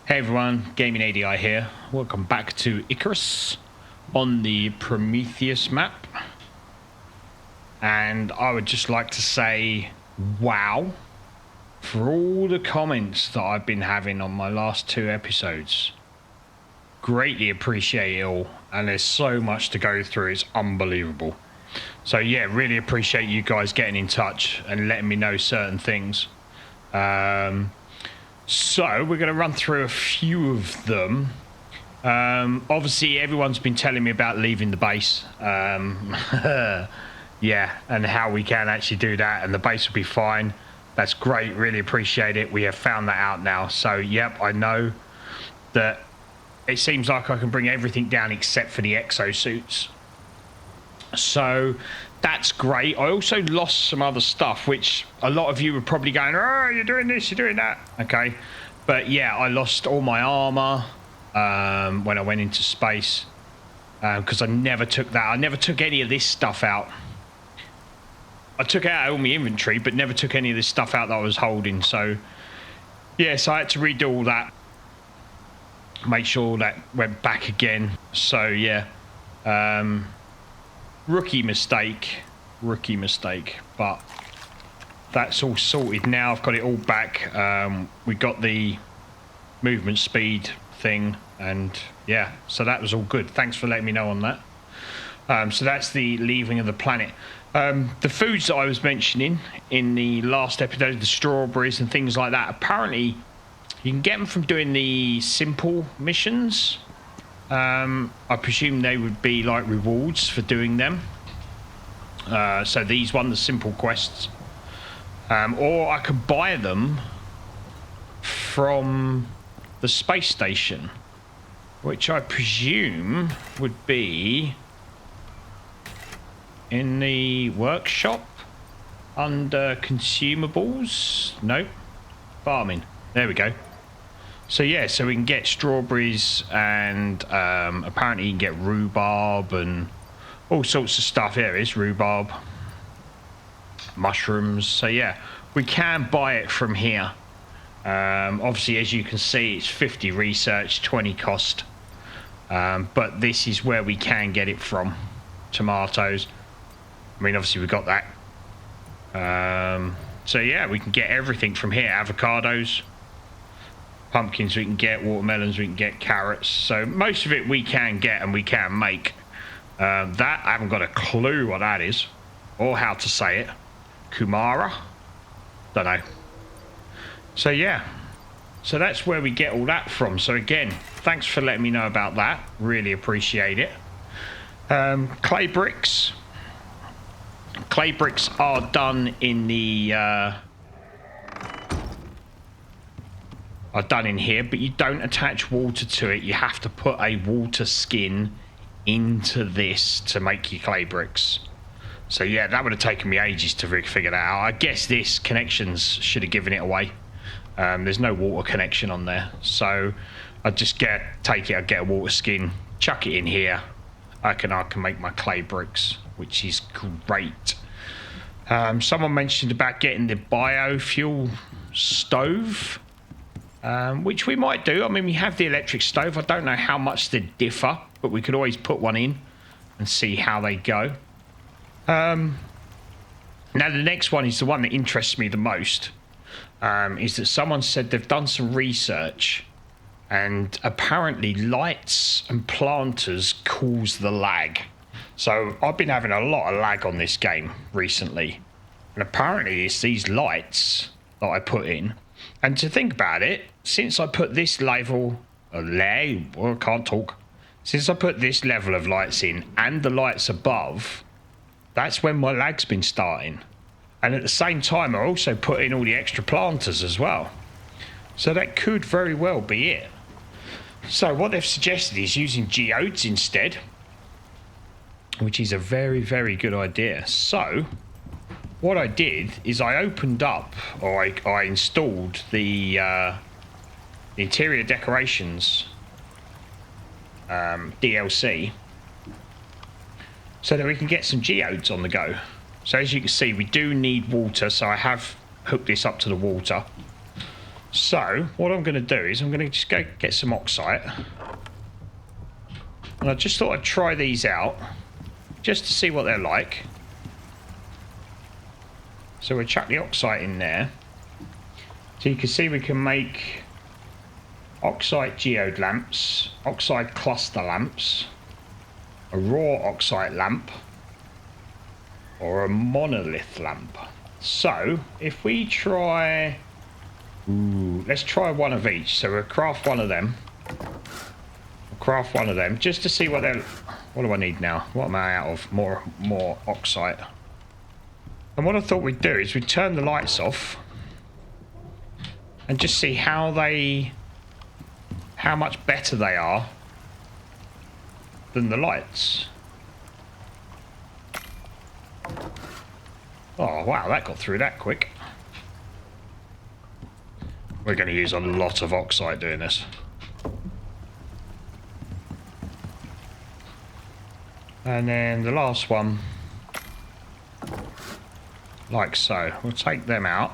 Hey everyone, Gaming ADI here. Welcome back to Icarus on the Prometheus map. And I would just like to say wow for all the comments that I've been having on my last two episodes. Greatly appreciate it all, and there's so much to go through, it's unbelievable. So yeah, really appreciate you guys getting in touch and letting me know certain things. So we're going to run through a few of them. Obviously everyone's been telling me about leaving the base. Yeah, and how we can actually do that, and the base will be fine. That's great, really appreciate it. We have found that out now. So yep, I know that it seems like I can bring everything down except for the exosuits. So that's great. I also lost some other stuff, which a lot of you were probably going, oh, you're doing this, you're doing that. Okay. But yeah, I lost all my armor when I went into space because I never took that. I never took any of this stuff out. I took out all my inventory, but never took any of this stuff out that I was holding. So yeah, so I had to redo all that. Make sure that went back again. So yeah. Rookie mistake, but that's all sorted now. I've got it all back. We got the movement speed thing, and yeah, so that was all good. Thanks for letting me know on that. So that's the leaving of the planet. The foods that I was mentioning in the last episode, the strawberries and things like that, apparently you can get them from doing the simple missions. I presume they would be like rewards for doing them. So these the simple quests. Or I could buy them from the space station, which I presume would be in the workshop under consumables. Nope. Farming. There we go. So yeah, so we can get strawberries, and apparently you can get rhubarb and all sorts of stuff. Here is rhubarb, mushrooms. So yeah, we can buy it from here. Obviously, as you can see, it's 50 research, 20 cost. But this is where we can get it from. Tomatoes. I mean, obviously we got that. So yeah, we can get everything from here. Avocados. Pumpkins we can get, watermelons we can get, carrots. So most of it we can get and we can make. That, I haven't got a clue what that is or how to say it. Kumara? Don't know. So yeah, so that's where we get all that from. So again, thanks for letting me know about that. Really appreciate it. Clay bricks. Clay bricks are done in the... are done in here, but you don't attach water to it. You have to put a water skin into this to make your clay bricks. So yeah, that would have taken me ages to figure that out. I guess this connections should have given it away. There's no water connection on there, so I'd just take it, I'd get a water skin, chuck it in here. I can make my clay bricks, which is great. Someone mentioned about getting the biofuel stove. Which we might do. I mean, we have the electric stove. I don't know how much they differ, but we could always put one in and see how they go. Now, the next one is the one that interests me the most. Is that someone said they've done some research, and apparently lights and planters cause the lag. So I've been having a lot of lag on this game recently, and apparently it's these lights that I put in. And to think about it, since I put this level, since I put this level of lights in and the lights above, that's when my lag's been starting. And at the same time, I also put in all the extra planters as well. So that could very well be it. So what they've suggested is using geodes instead, which is a very, very good idea. So what I did is I opened up, or I installed the interior decorations DLC so that we can get some geodes on the go. So as you can see, we do need water, so I have hooked this up to the water. So what I'm going to do is I'm going to just go get some oxite. And I just thought I'd try these out just to see what they're like. So we'll chuck the oxite in there. So you can see we can make oxide geode lamps, oxide cluster lamps, a raw oxide lamp, or a monolith lamp. So if we try, let's try one of each. So we'll craft one of them. We'll craft one of them just to see what they're. What do I need now? What am I out of? More oxide. And what I thought we'd do is we'd turn the lights off and just see how much better they are than the lights. Oh wow, that got through that quick. We're going to use a lot of oxide doing this. And then the last one, like so. We'll take them out.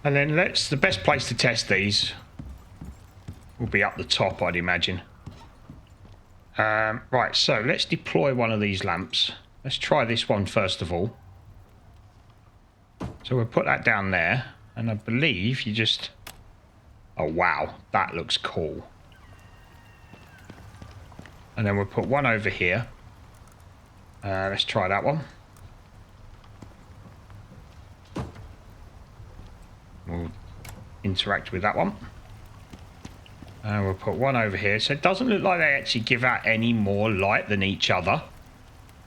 And then the best place to test these will be up the top, I'd imagine. Right, so let's deploy one of these lamps. Let's try this one first of all. So we'll put that down there. And I believe you just... Oh, wow. That looks cool. And then we'll put one over here. Let's try that one. We'll interact with that one. And we'll put one over here. So it doesn't look like they actually give out any more light than each other.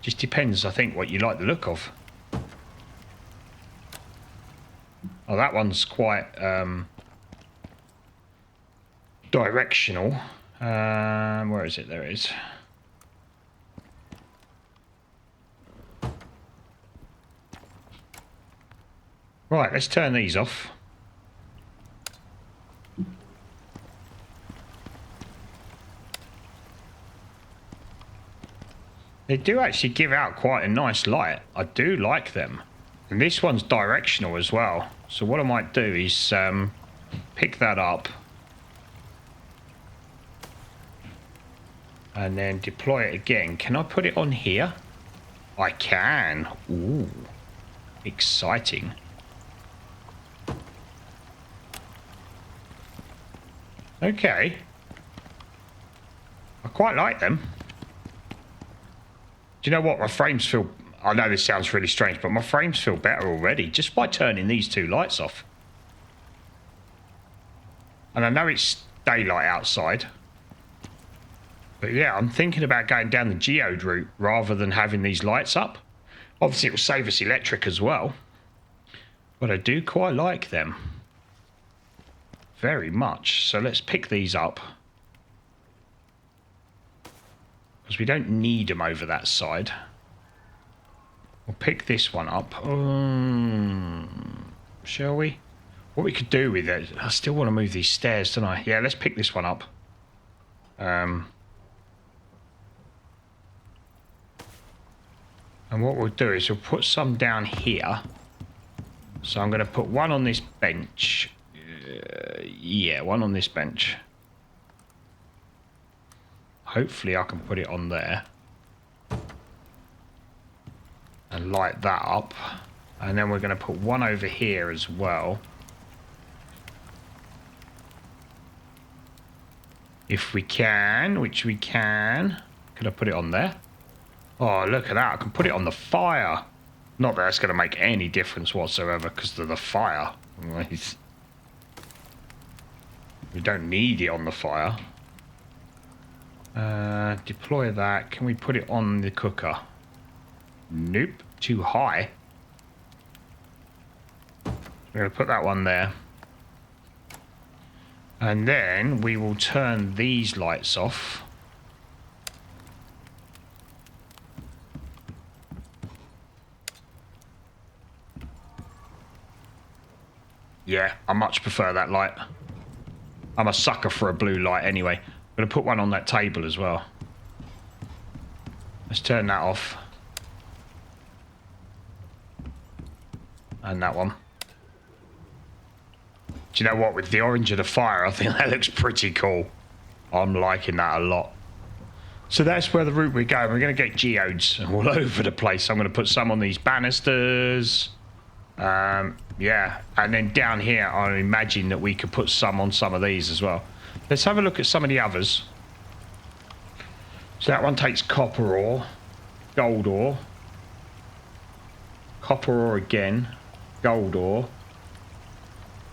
Just depends, I think, what you like the look of. Oh, that one's quite directional. Where is it? There it is. Right, let's turn these off. They do actually give out quite a nice light. I do like them. And this one's directional as well. So what I might do is pick that up. And then deploy it again. Can I put it on here? I can. Ooh. Exciting. Okay. I quite like them. Do you know what? My frames feel... I know this sounds really strange, but my frames feel better already just by turning these two lights off. And I know it's daylight outside. But yeah, I'm thinking about going down the geode route rather than having these lights up. Obviously, it will save us electric as well. But I do quite like them. Very much. So let's pick these up. Because we don't need them over that side. We'll pick this one up. Shall we? What we could do with it... I still want to move these stairs, don't I? Yeah, let's pick this one up. And what we'll do is we'll put some down here. So I'm going to put one on this bench. Yeah, one on this bench. Hopefully I can put it on there. And light that up. And then we're going to put one over here as well. If we can, which we can. Could I put it on there? Oh, look at that. I can put it on the fire. Not that that's going to make any difference whatsoever because of the fire. We don't need it on the fire. Deploy that. Can we put it on the cooker? Nope. Too high. We're going to put that one there. And then we will turn these lights off. Yeah, I much prefer that light. I'm a sucker for a blue light anyway. I'm going to put one on that table as well. Let's turn that off. And that one. Do you know what? With the orange of the fire, I think that looks pretty cool. I'm liking that a lot. So that's where the route we're going. We're going to get geodes all over the place. I'm going to put some on these banisters. Yeah, and then down here, I imagine that we could put some on some of these as well. Let's have a look at some of the others. So that one takes copper ore, gold ore, copper ore again, gold ore,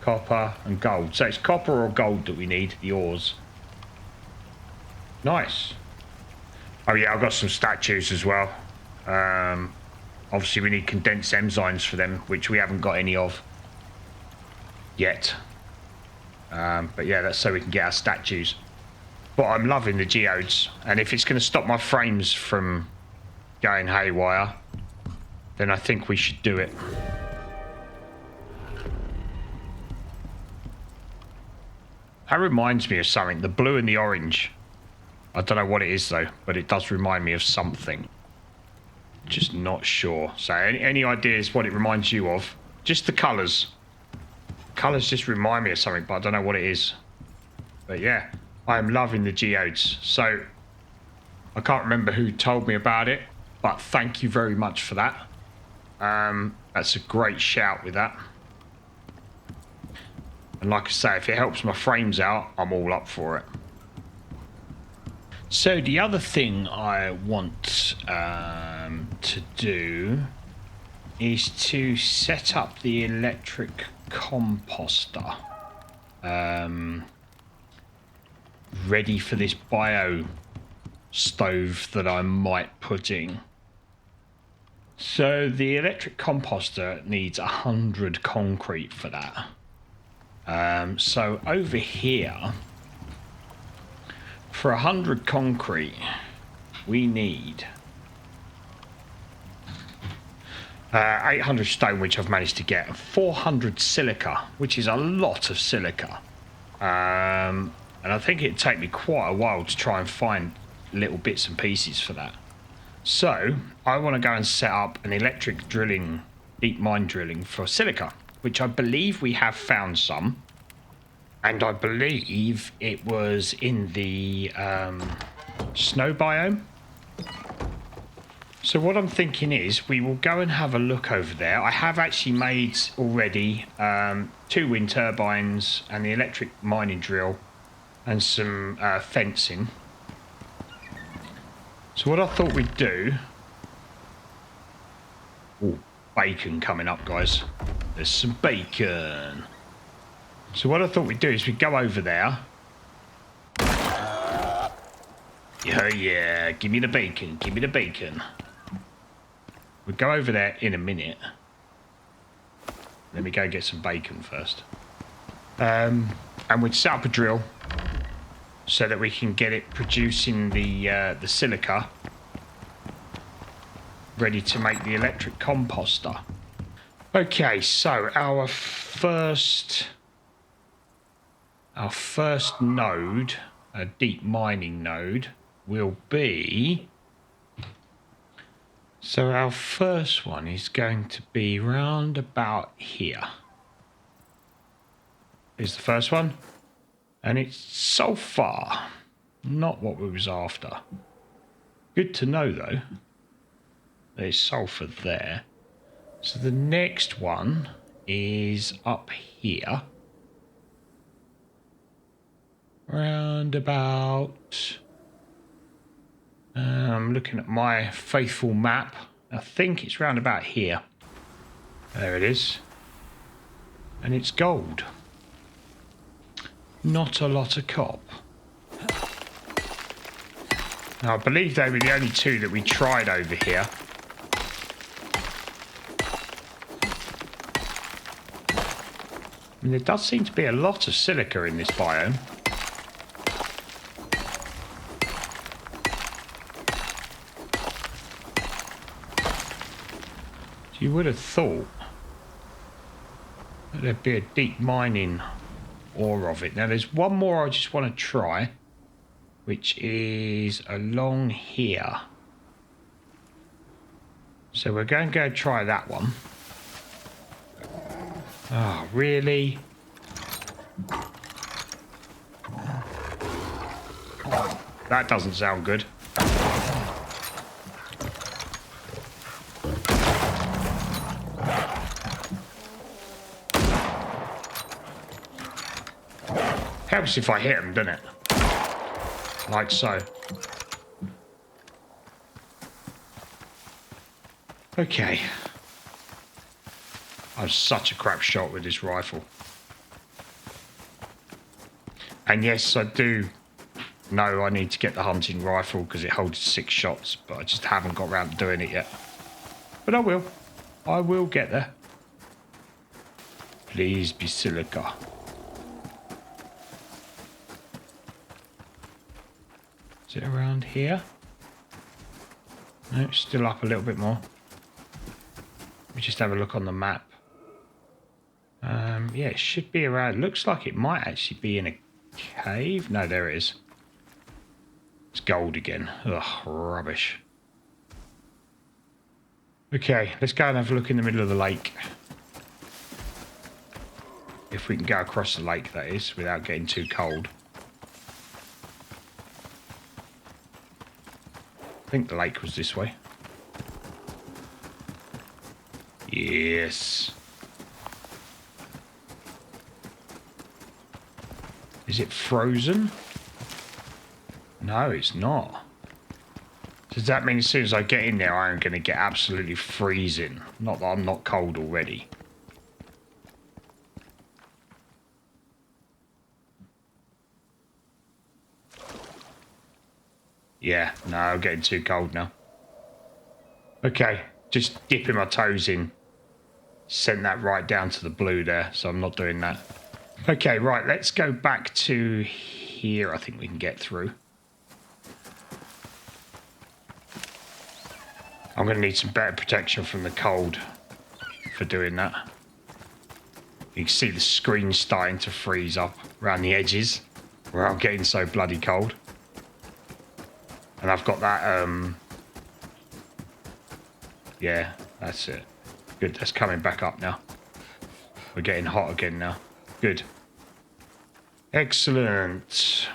copper and gold. So it's copper or gold that we need, the ores. Nice. Oh yeah, I've got some statues as well. Obviously we need condensed enzymes for them, which we haven't got any of yet. But yeah, that's so we can get our statues. But I'm loving the geodes, and if it's going to stop my frames from going haywire, then I think we should do it. That reminds me of something, the blue and the orange. I don't know what it is though, but it does remind me of something. Just not sure. So any ideas what it reminds you of? Just the colours. Colours just remind me of something, but I don't know what it is. But yeah, I am loving the geodes. So I can't remember who told me about it, but thank you very much for that. That's a great shout with that. And like I say, if it helps my frames out, I'm all up for it. So the other thing I want to do is to set up the electric composter ready for this bio stove that I might put in. So the electric composter needs 100 concrete for that. So over here, for 100 concrete, we need 800 stone, which I've managed to get, 400 silica, which is a lot of silica. And I think it'd take me quite a while to try and find little bits and pieces for that. So I want to go and set up an electric drilling, deep mine drilling for silica, which I believe we have found some. And I believe it was in the snow biome. So what I'm thinking is we will go and have a look over there. I have actually made already 2 wind turbines and the electric mining drill and some fencing. So what I thought we'd do... Oh, bacon coming up, guys. There's some bacon. So what I thought we'd do is we'd go over there. Oh yeah, give me the bacon, give me the bacon. We'd go over there in a minute. Let me go get some bacon first. And we'd set up a drill so that we can get it producing the silica ready to make the electric composter. Okay, so our first node, a deep mining node, will be... So our first one is going to be round about here. Here's the first one. And it's so far not what we was after. Good to know though. There's sulfur there. So the next one is up here. Round about... I'm looking at my faithful map. I think it's round about here. There it is. And it's gold. Not a lot of cop. Now, I believe they were the only 2 that we tried over here. And there does seem to be a lot of silica in this biome. You would have thought that there'd be a deep mining ore of it. Now there's one more I just want to try, which is along here. So we're going to go try that one. Oh, really? That doesn't sound good. Helps if I hit them, doesn't it? Like so. Okay. I'm such a crap shot with this rifle. And yes, I do know I need to get the hunting rifle because it holds 6 shots, but I just haven't got around to doing it yet. But I will. I will get there. Please be Silica. Is it around here? No, it's still up a little bit more. Let me just have a look on the map. Yeah, it should be around. Looks like it might actually be in a cave. No, there it is. It's gold again. Ugh, rubbish. Okay, let's go and have a look in the middle of the lake. If we can go across the lake, that is, without getting too cold. I think the lake was this way. Yes. Is it frozen? No, it's not. Does that mean as soon as I get in there, I am going to get absolutely freezing? Not that I'm not cold already. Yeah, no, I'm getting too cold now. Okay, just dipping my toes in. Sent that right down to the blue there, so I'm not doing that. Okay, right, let's go back to here. I think we can get through. I'm going to need some better protection from the cold for doing that. You can see the screen starting to freeze up around the edges where I'm getting so bloody cold. And I've got that, yeah, that's it. Good, that's coming back up now. We're getting hot again now. Good. Excellent.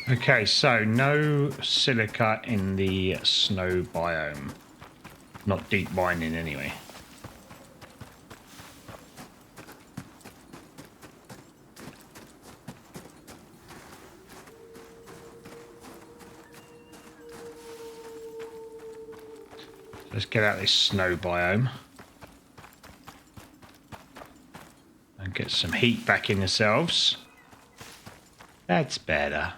Okay, so no silica in the snow biome. Not deep mining anyway. Let's get out this snow biome. And get some heat back in ourselves. That's better.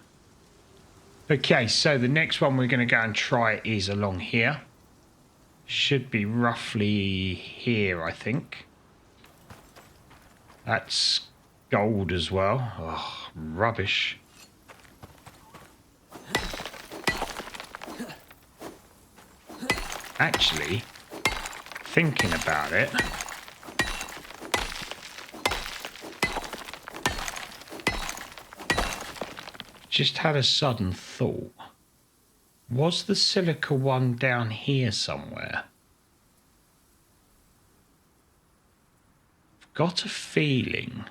Okay, so the next one we're going to go and try is along here. Should be roughly here, I think. That's gold as well. Oh, rubbish. Actually, thinking about it, just had a sudden thought. Was the silica one down here somewhere? I've got a feeling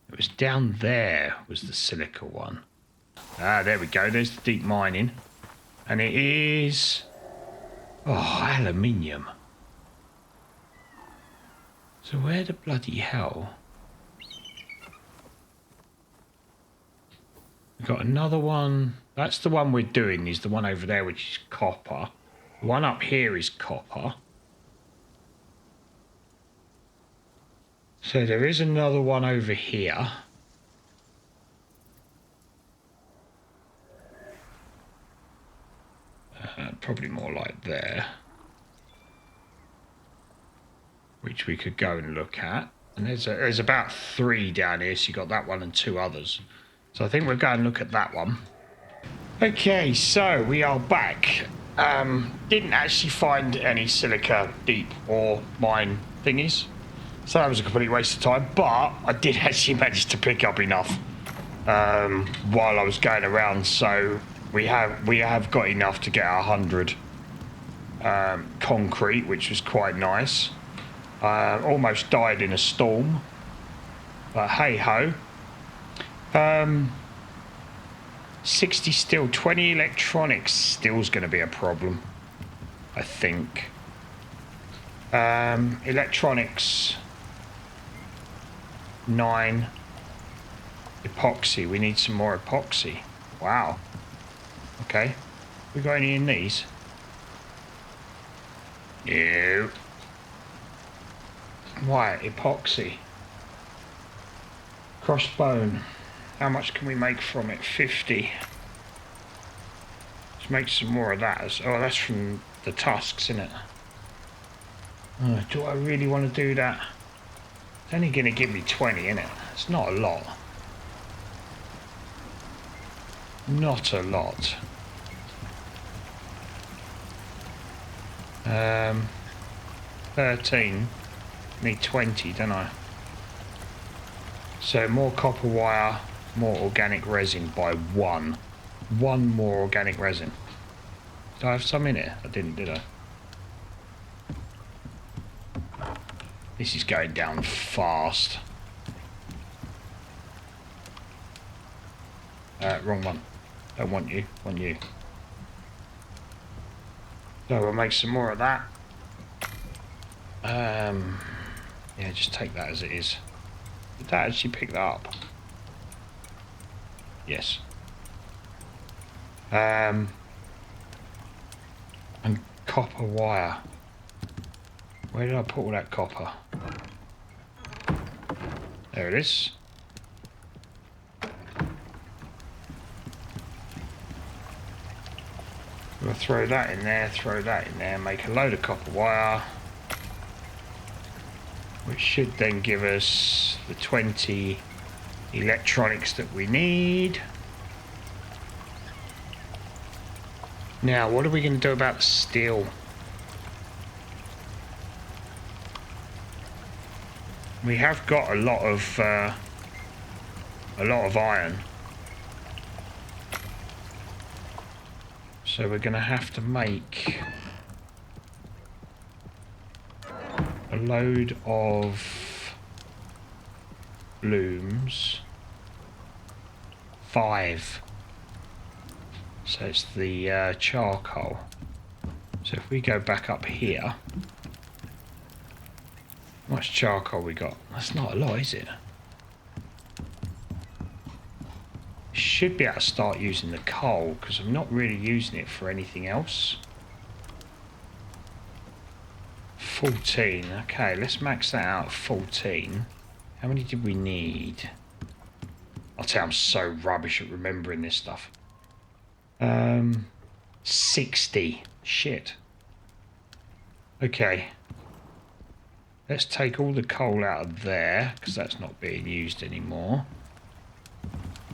it was down there was the silica one. Ah, there we go. There's the deep mining. And it is... oh, aluminium. So where the bloody hell... we've got another one. That's the one we're doing, is the one over there, which is copper. The one up here is copper. So there is another one over here. Probably more like there. Which we could go and look at. And there's about 3 down here, so you got that one and 2 others. So I think we'll go and look at that one. Okay, so we are back. Didn't actually find any silica deep or mine thingies. So that was a complete waste of time, but I did actually manage to pick up enough while I was going around, so we have got enough to get our 100 concrete, which was quite nice. Almost died in a storm, but hey ho. 60 steel, 20 electronics still's going to be a problem, I think. Electronics 9. Epoxy, we need some more epoxy. Wow. Okay, we got any in these? No. Right, epoxy. Crossbone. How much can we make from it? 50. Let's make some more of that. Oh, that's from the tusks, isn't it? Do I really want to do that? It's only going to give me 20, isn't it? It's not a lot. Not a lot. 13. Need 20, don't I? So more copper wire, more organic resin by 1. 1 more organic resin. Did I have some in it? I didn't, did I? This is going down fast. Wrong one. Don't want you. Want you. So we'll make some more of that. Yeah, just take that as it is. Did that actually pick that up? Yes. And copper wire. Where did I put all that copper? There it is. We'll throw that in there, make a load of copper wire, which should then give us the 20 electronics that we need. Now, what are we going to do about the steel? We have got a lot of iron. So we're going to have to make a load of looms. 5. So it's the charcoal. So if we go back up here, how much charcoal we got? That's not a lot, is it? Should be able to start using the coal because I'm not really using it for anything else. 14. Okay, let's max that out at 14. How many did we need? I'll tell you, I'm so rubbish at remembering this stuff. 60. Shit. Okay. Let's take all the coal out of there because that's not being used anymore.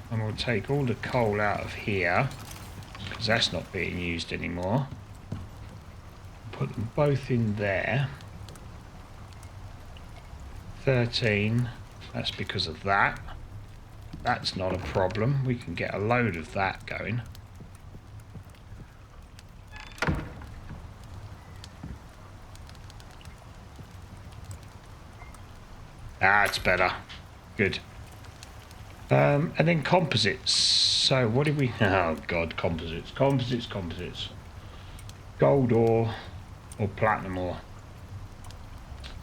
And we'll take all the coal out of here because that's not being used anymore. Put them both in there. 13. That's because of that. That's not a problem. We can get a load of that going. That's better. Good. And then composites. So what did we... Oh god, composites. Composites. Gold ore or platinum ore.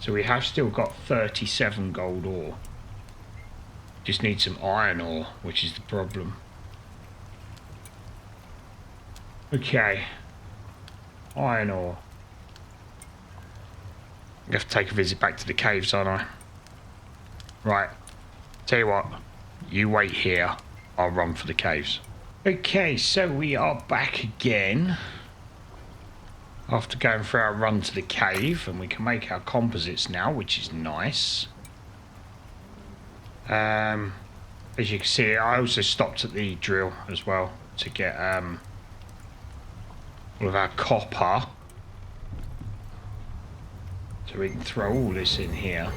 So we have still got 37 gold ore. Just need some iron ore, which is the problem. Okay. Iron ore. I have to take a visit back to the caves, aren't I? Right. Tell you what. You wait here. I'll run for the caves. Okay, so we are back again. After going for our run to the cave, and we can make our composites now, which is nice. As you can see, I also stopped at the drill as well to get all of our copper. So we can throw all this in here.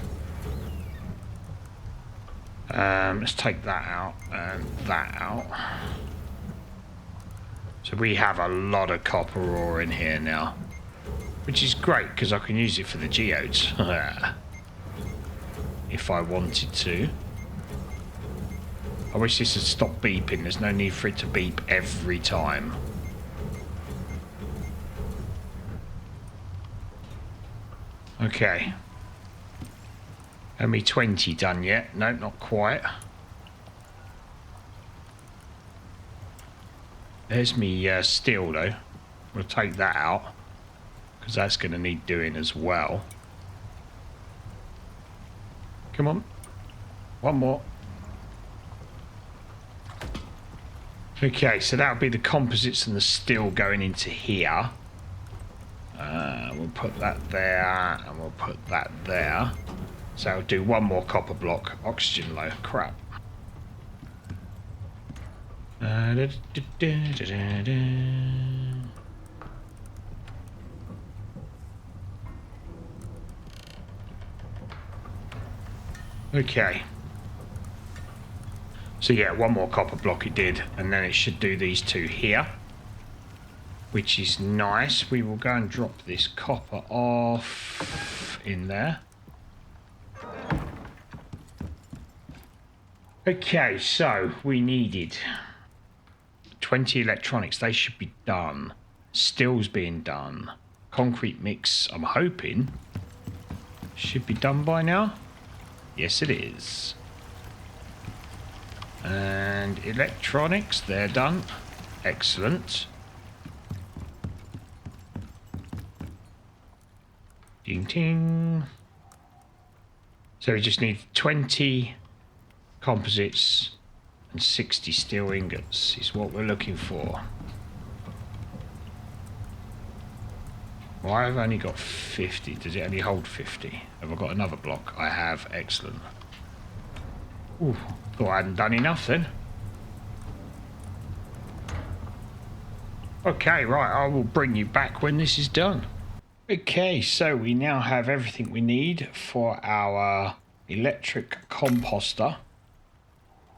Let's take that out and that out. So we have a lot of copper ore in here now. Which is great, because I can use it for the geodes. If I wanted to. I wish this had stopped beeping. There's no need for it to beep every time. Okay. Pt20 done yet? No, not quite. There's me steel though. We'll take that out because that's going to need doing as well. Come on. One more. Okay, so that'll be the composites and the steel going into here. We'll put that there and we'll put that there. So I'll do one more copper block. Oxygen low. Crap. Okay. So yeah, one more copper block it did, and then it should do these two here, which is nice. We will go and drop this copper off in there. Okay, so we needed 20 electronics. They should be done. Steel's being done. Concrete mix, I'm hoping, should be done by now. Yes, it is. And electronics, they're done. Excellent. Ding ding. So we just need 20 composites and 60 steel ingots is what we're looking for. Well, I've only got 50. Does it only hold 50? Have I got another block? I have. Excellent. Ooh, thought I hadn't done enough then. Okay, right, I will bring you back when this is done. Okay, so we now have everything we need for our electric composter.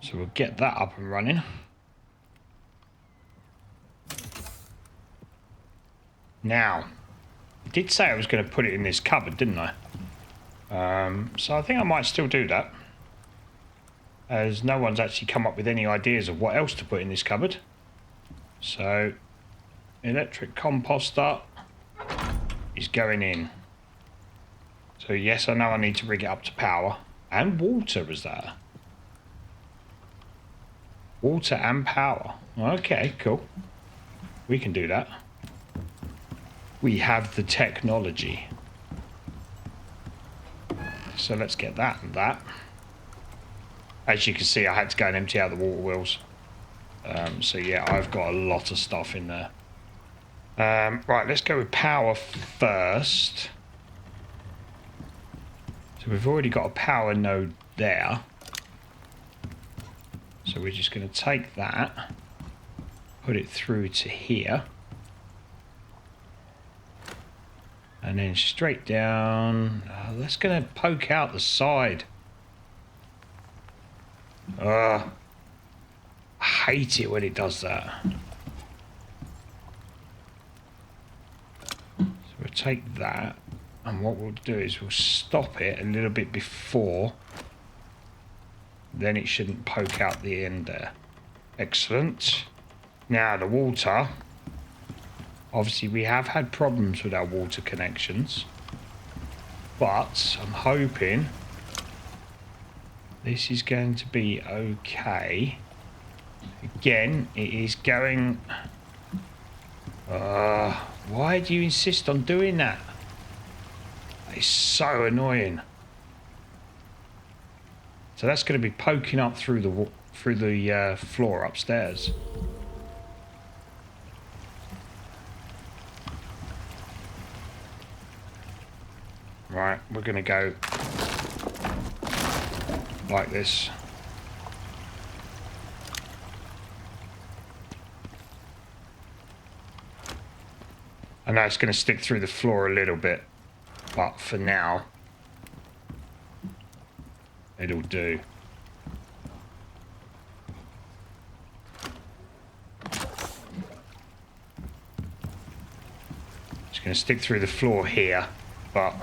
So we'll get that up and running. Now, I did say I was going to put it in this cupboard, didn't I? So I think I might still do that, as no one's actually come up with any ideas of what else to put in this cupboard. So, electric composter is going in. So yes, I know I need to rig it up to power. And water, was that? Water and power. Okay, cool. We can do that. We have the technology. So let's get that and that. As you can see, I had to go and empty out the water wheels. So yeah, I've got a lot of stuff in there. Right, let's go with power first. So we've already got a power node there. So we're just going to take that, put it through to here. And then straight down. That's going to poke out the side. I hate it when it does that. So we'll take that, and what we'll do is we'll stop it a little bit before. Then it shouldn't poke out the end there. Excellent. Now the water. Obviously we have had problems with our water connections, but I'm hoping this is going to be okay. Again, it is going... why do you insist on doing that? It's so annoying. So that's going to be poking up through the floor upstairs. Right, we're going to go like this. I know it's going to stick through the floor a little bit, but for now, it'll do. Just going to stick through the floor here, but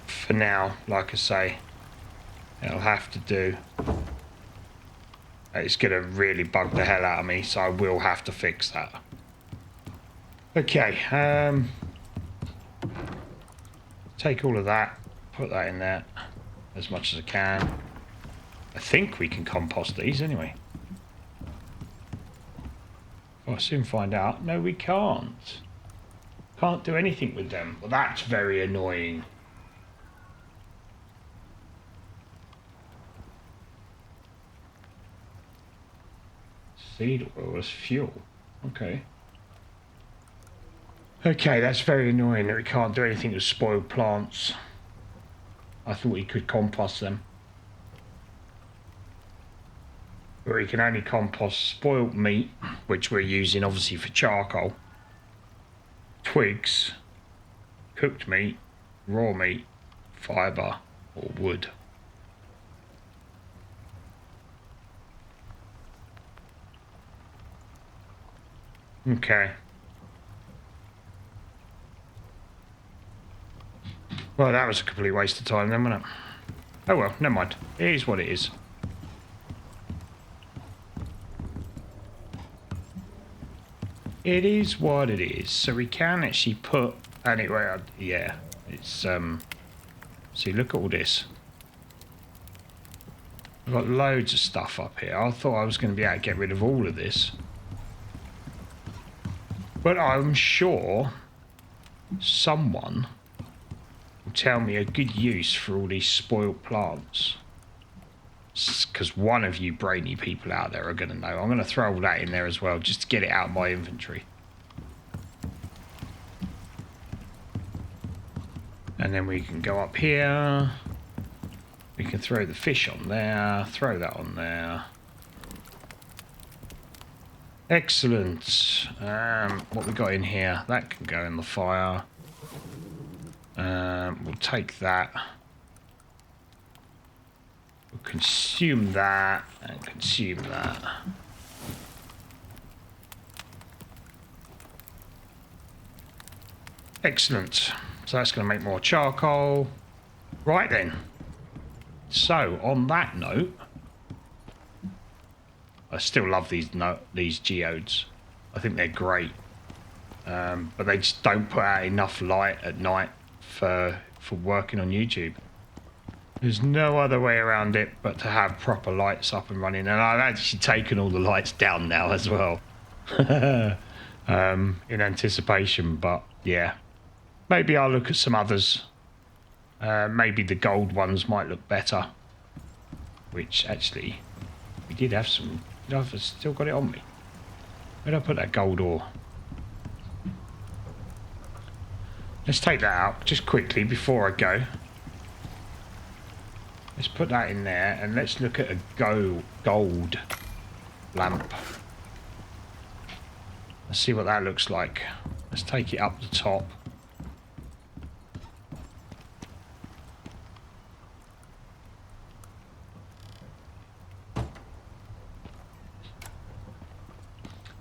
for now, like I say, it'll have to do. It's going to really bug the hell out of me, so I will have to fix that. Okay, take all of that, put that in there as much as I can. I think we can compost these anyway. I'll soon find out. No, we can't. Can't do anything with them. Well, that's very annoying. Seed oil as fuel. Okay. Okay, that's very annoying that we can't do anything with spoiled plants. I thought we could compost them. But we can only compost spoiled meat, which we're using obviously for charcoal, twigs, cooked meat, raw meat, fibre or wood. Okay. Well, that was a complete waste of time then, wasn't it? Oh well, never mind. It is what it is. It is what it is. So we can actually put... Anyway, yeah. It's... See, look at all this. I've got loads of stuff up here. I thought I was going to be able to get rid of all of this. But I'm sure someone will tell me a good use for all these spoilt plants. Because one of you brainy people out there are going to know. I'm going to throw all that in there as well, just to get it out of my inventory. And then we can go up here. We can throw the fish on there, throw that on there. Excellent. What we got in here? That can go in the fire. We'll take that. We'll consume that and consume that. Excellent. So that's going to make more charcoal. Right then. So on that note, I still love these geodes. I think they're great, but they just don't put out enough light at night for working on YouTube. There's no other way around it but to have proper lights up and running, and I've actually taken all the lights down now as well, in anticipation. But yeah, maybe I'll look at some others. Maybe the gold ones might look better, which actually we did have some. I've still got it on me. Where did I put that gold ore? Let's take that out just quickly before I go. Let's put that in there and let's look at a gold lamp. Let's see what that looks like. Let's take it up the top.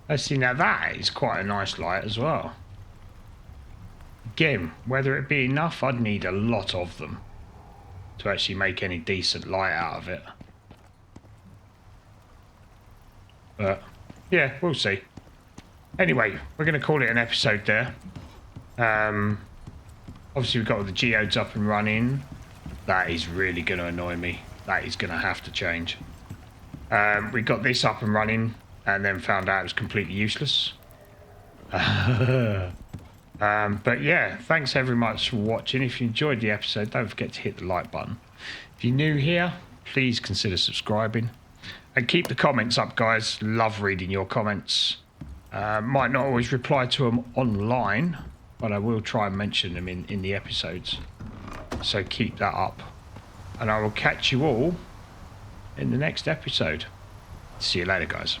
Let's see, now that is quite a nice light as well. Again, whether it be enough, I'd need a lot of them to actually make any decent light out of it. But yeah, we'll see. Anyway, we're going to call it an episode there. Obviously we've got all the geodes up and running. That is really going to annoy me. That is going to have to change. We got this up and running and then found out it was completely useless. But yeah, thanks very much for watching. If you enjoyed the episode, don't forget to hit the like button. If you're new here, please consider subscribing. And keep the comments up, guys. Love reading your comments. Might not always reply to them online, but I will try and mention them in the episodes. So keep that up. And I will catch you all in the next episode. See you later, guys.